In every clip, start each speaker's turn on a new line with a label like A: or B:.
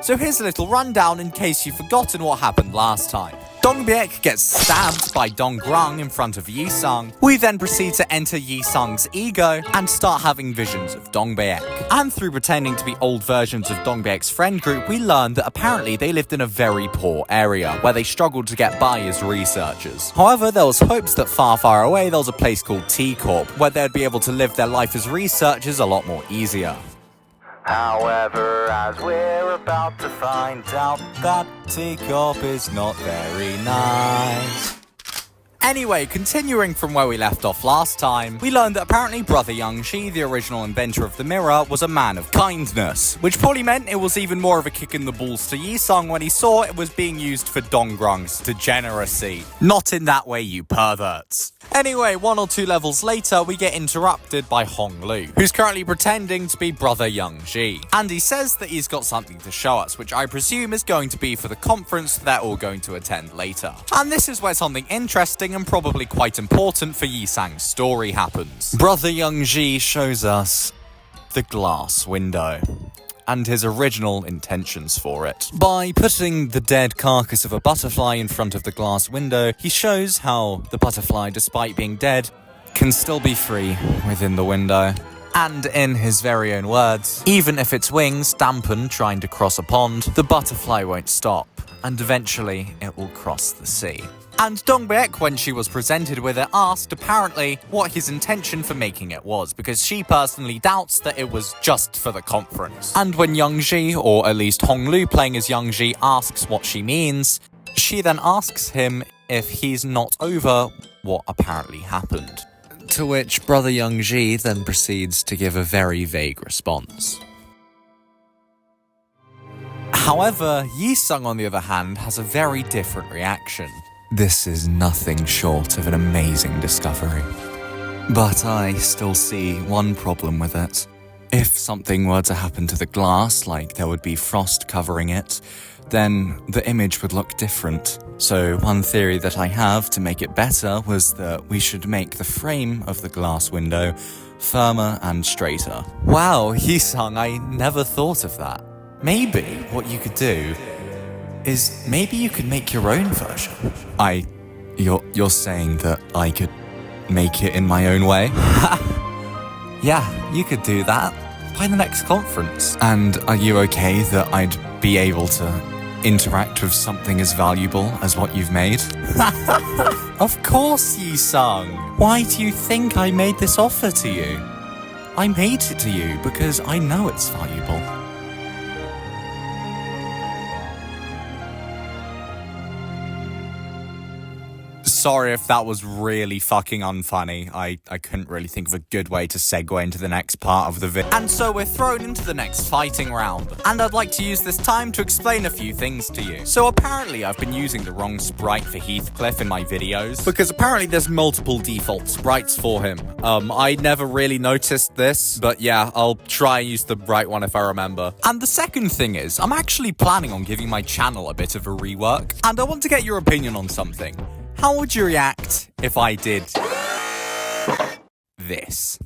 A: So here's a little rundown in case you've forgotten what happened last time. Dongbaek gets stabbed by Donggrung in front of Yisung. We then proceed to enter Yisung's ego and start having visions of Dongbaek. And through pretending to be old versions of Dongbaek's friend group, we learn that apparently they lived in a very poor area where they struggled to get by as researchers. However, there was hopes that far, far away there was a place called T-Corp where they'd be able to live their life as researchers a lot more easier. However, as we're about to find out, that T-Corp is not very nice. Anyway, continuing from where we left off last time, we learned that apparently Brother Youngji, the original inventor of the mirror, was a man of kindness, which probably meant it was even more of a kick in the balls to Yisung when he saw it was being used for Donggrung's degeneracy. Not in that way, you perverts. Anyway, 1 or 2 levels later, we get interrupted by Hot Ngl, who's currently pretending to be Brother Youngji. And he says that he's got something to show us, which I presume is going to be for the conference they're all going to attend later. And this is where something interesting and probably quite important for Yisang's story happens. Brother Youngji shows us the glass window and his original intentions for it. By putting the dead carcass of a butterfly in front of the glass window, he shows how the butterfly, despite being dead, can still be free within the window. And in his very own words, even if its wings dampen trying to cross a pond, the butterfly won't stop, and eventually it will cross the sea. And Dongbaek, when she was presented with it, asked apparently what his intention for making it was, because she personally doubts that it was just for the conference. And when Youngji, or at least Hot Ngl playing as Youngji, asks what she means, she then asks him if he's not over what apparently happened. To which Brother Youngji then proceeds to give a very vague response. However, Yisung, on the other hand, has a very different reaction. This is nothing short of an amazing discovery. But I still see one problem with it. If something were to happen to the glass, like there would be frost covering it, then the image would look different. So one theory that I have to make it better was that we should make the frame of the glass window firmer and straighter. Wow, Yisung, I never thought of that. Maybe what you could do is maybe you could make your own version. You're saying that I could make it in my own way? Yeah, you could do that by the next conference. And are you okay that I'd be able to interact with something as valuable as what you've made? Of course, Yisung. Why do you think I made this offer to you? I made it to you because I know it's valuable. Sorry if that was really fucking unfunny. I couldn't really think of a good way to segue into the next part of the video. And so we're thrown into the next fighting round. And I'd like to use this time to explain a few things to you. So apparently I've been using the wrong sprite for Heathcliff in my videos, because apparently there's multiple default sprites for him. I never really noticed this, but yeah, I'll try and use the right one if I remember. And the second thing is, I'm actually planning on giving my channel a bit of a rework, and I want to get your opinion on something. How would you react if I did this?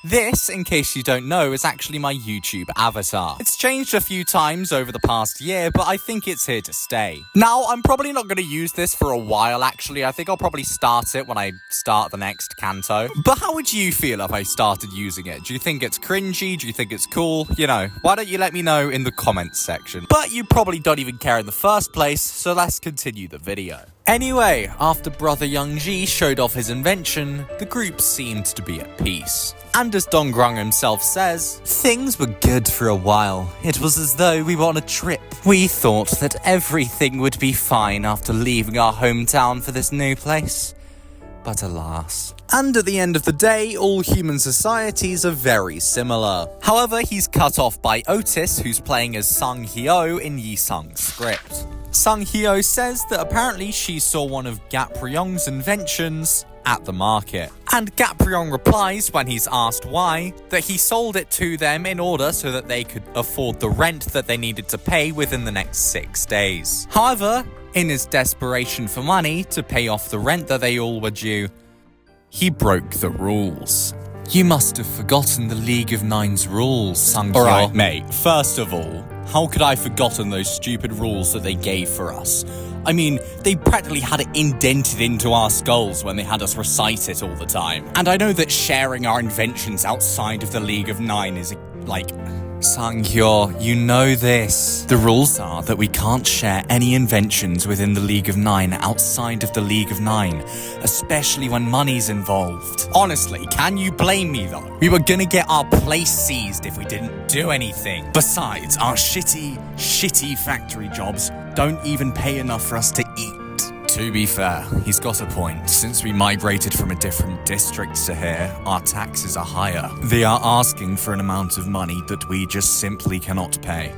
A: This, in case you don't know, is actually my YouTube avatar. It's changed a few times over the past year, but I think it's here to stay. Now, I'm probably not going to use this for a while, actually. I think I'll probably start it when I start the next Canto. But how would you feel if I started using it? Do you think it's cringy? Do you think it's cool? You know, why don't you let me know in the comments section? But you probably don't even care in the first place, so let's continue the video. Anyway, after Brother Youngji showed off his invention, the group seemed to be at peace. And as Donggrung himself says, things were good for a while. It was as though we were on a trip. We thought that everything would be fine after leaving our hometown for this new place. But alas. And at the end of the day, all human societies are very similar. However, he's cut off by Otis, who's playing as Sung Hyo in Yisung's script. Sung Hyo says that apparently she saw one of Gapryong's inventions at the market. And Gapryong replies when he's asked why, that he sold it to them in order so that they could afford the rent that they needed to pay within the next 6 days. However, in his desperation for money to pay off the rent that they all were due, he broke the rules. You must have forgotten the League of Nine's rules, Sung Hyo. Alright, mate, first of all, How could I have forgotten those stupid rules that they gave for us? I mean, they practically had it indented into our skulls when they had us recite it all the time. And I know that sharing our inventions outside of the League of Nine is, like... Sang-hyo, you know this. The rules are that we can't share any inventions within the League of Nine outside of the League of Nine, especially when money's involved. Honestly, can you blame me though? We were gonna get our place seized if we didn't do anything. Besides, our shitty factory jobs don't even pay enough for us to eat. To be fair, he's got a point. Since we migrated from a different district to here, our taxes are higher. They are asking for an amount of money that we just simply cannot pay.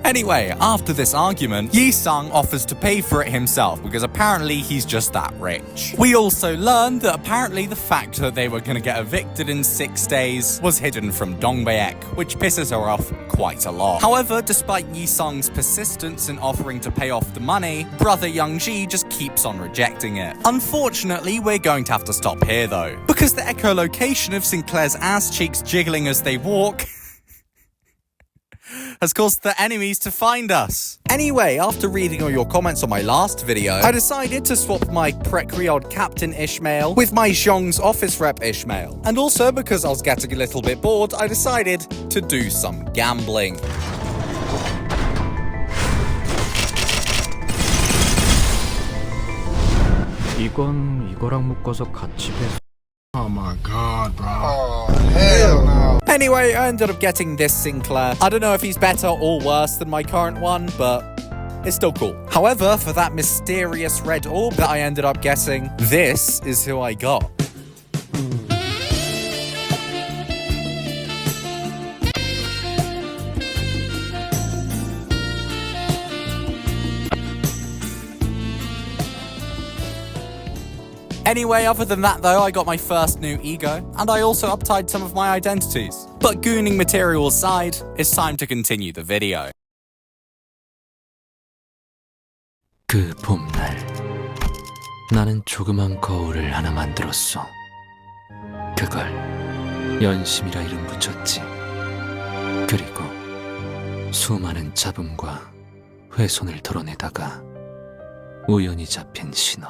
A: Anyway, after this argument, Yi-sung offers to pay for it himself because apparently he's just that rich. We also learned that apparently the fact that they were going to get evicted in 6 days was hidden from Dongbaek, which pisses her off quite a lot. However, despite Yi-sung's persistence in offering to pay off the money, brother Young-ji just keeps on rejecting it. Unfortunately, we're going to have to stop here though, because the echolocation of Sinclair's ass cheeks jiggling as they walk has caused the enemies to find us. Anyway, after reading all your comments on my last video, I decided to swap my Precreod Captain Ishmael with my Zhong's office rep Ishmael. And also because I was getting a little bit bored, I decided to do some gambling.
B: 이거랑 묶어서 같이 배.
C: Oh my god, bro. Oh, hell no.
A: Anyway, I ended up getting this Sinclair. I don't know if he's better or worse than my current one, but it's still cool. However, for that mysterious red orb that I ended up getting, this is who I got. Anyway, other than that though, I got my first new ego, and I also uptied some of my identities. But gooning material aside, it's time to continue the video.
B: 그 봄날 나는 조그만 거울을 하나 만들었어. 그걸 연심이라 이름 붙였지. 그리고 수많은 잡음과 훼손을 덜어내다가 우연히 잡힌 신호.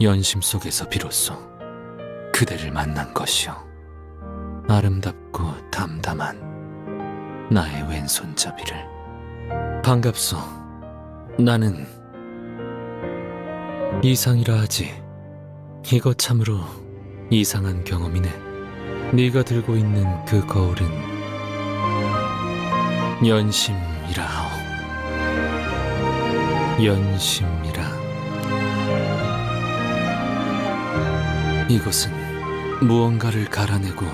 B: 연심 속에서 비로소 그대를 만난 것이요. 아름답고 담담한 나의 왼손잡이를. 반갑소. 나는 이상이라 하지. 이거 참으로 이상한 경험이네. 네가 들고 있는 그 거울은 연심이라 하오. 연심이라. 이것은 무언가를 갈아내고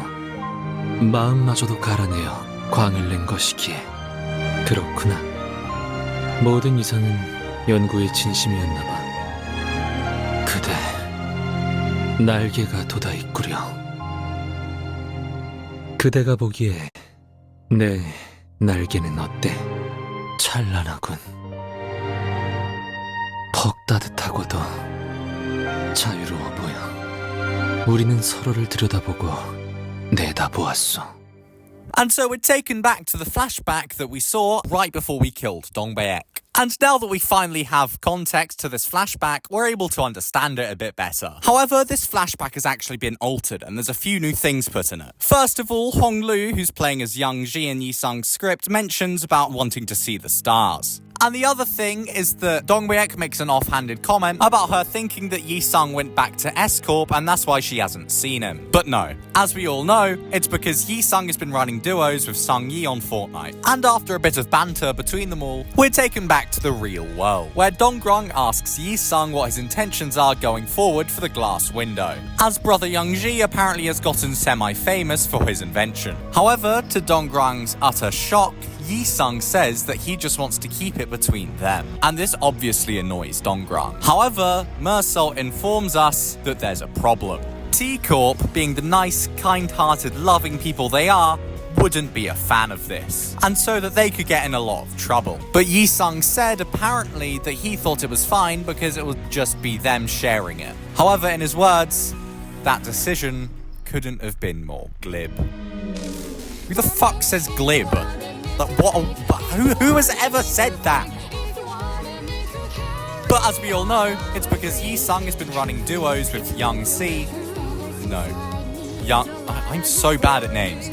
B: 마음마저도 갈아내어 광을 낸 것이기에. 그렇구나. 모든 이상은 연구의 진심이었나봐. 그대 날개가 돋아있구려. 그대가 보기에 내 날개는 어때? 찬란하군. 퍽 따뜻하고도 자유로워 보여. 우리는 서로를 들여다보고 내다보았어.
A: And so we're taken back to the flashback that we saw right before we killed Dongbaek. And now that we finally have context to this flashback, we're able to understand it a bit better. However, this flashback has actually been altered, and there's a few new things put in it. First of all, Hong Lu, who's playing as Young Ji in Yi-sung's script, mentions about wanting to see the stars. And the other thing is that Dongbaek makes an offhanded comment about her thinking that Yi-sung went back to S-Corp and that's why she hasn't seen him. But no, as we all know, it's because Yi-sung has been running duos with Sung-yi on Fortnite. And after a bit of banter between them all, we're taken back to the real world, where Donggrung asks Yi-sung what his intentions are going forward for the glass window, as brother Young-ji apparently has gotten semi-famous for his invention. However, to Donggrung's utter shock, Yi-sung says that he just wants to keep it between them, and this obviously annoys Donggrung. However, Mersol informs us that there's a problem. T-Corp, being the nice, kind-hearted, loving people they are, wouldn't be a fan of this, and so that they could get in a lot of trouble. But Yi-sung said apparently that he thought it was fine because it would just be them sharing it. However, in his words, that decision couldn't have been more glib. Who the fuck says glib? Like, what? Who has ever said that? But as we all know, it's because Yi-sung has been running duos with Young C. No. I'm so bad at names.